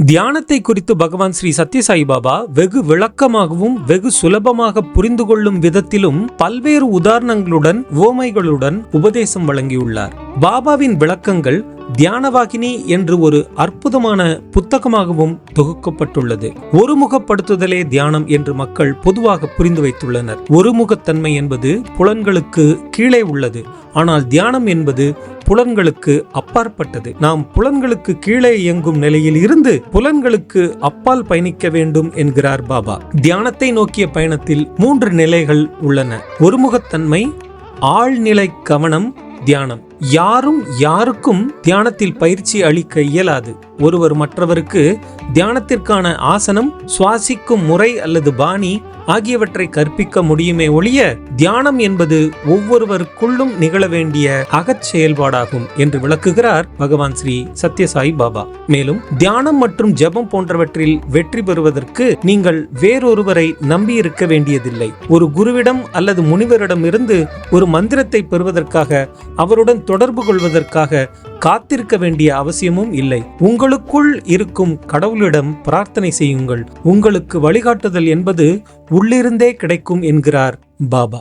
தியானத்தை குறித்து பகவான் ஸ்ரீ சத்யசாயி பாபா வெகு விளக்கமாகவும் வெகு சுலபமாக புரிந்து கொள்ளும் விதத்திலும் பல்வேறு உதாரணங்களுடன் ஓமைகளுடன் உபதேசம் வழங்கியுள்ளார். பாபாவின் விளக்கங்கள் தியானவாகினி என்று ஒரு அற்புதமான புத்தகமாகவும் தொகுக்கப்பட்டுள்ளது. ஒருமுகப்படுத்துதலே தியானம் என்று மக்கள் பொதுவாக புரிந்து வைத்துள்ளனர். ஒருமுகத்தன்மை என்பது புலன்களுக்கு கீழே உள்ளது, ஆனால் தியானம் என்பது புலன்களுக்கு அப்பாற்பட்டது. நாம் புலன்களுக்கு கீழே இயங்கும் நிலையில் இருந்து புலன்களுக்கு அப்பால் பயணிக்க வேண்டும் என்கிறார் பாபா. தியானத்தை நோக்கிய பயணத்தில் 3 நிலைகள் உள்ளன. ஒருமுகத்தன்மை, ஆழ்நிலை கவனம், தியானம். யாருக்கும் தியானத்தில் பயிற்சி அளிக்க இயலாது. ஒருவர் மற்றவருக்கு தியானத்திற்கான ஆசனம், சுவாசிக்கும் முறை அல்லது பாணி ஆகியவற்றை கற்பிக்க முடியுமே ஒழிய தியானம் என்பது ஒவ்வொருவருக்குள்ளும் நிகழ வேண்டிய அகச் செயல்பாடாகும் என்று விளக்குகிறார் பகவான் ஸ்ரீ சத்யசாயி பாபா. மேலும் தியானம் மற்றும் ஜெபம் போன்றவற்றில் வெற்றி பெறுவதற்கு நீங்கள் வேறொருவரை நம்பி இருக்க வேண்டியதில்லை. ஒரு குருவிடம் அல்லது முனிவரிடம் இருந்து ஒரு மந்திரத்தை பெறுவதற்காக அவருடன் தொடர்பு கொள்வதற்காக காத்திருக்க வேண்டிய அவசியமும் இல்லை. உங்களுக்குள் இருக்கும் கடவுளிடம் பிரார்த்தனை செய்யுங்கள். உங்களுக்கு வழிகாட்டுதல் என்பது உள்ளிருந்தே கிடைக்கும் என்கிறார் பாபா.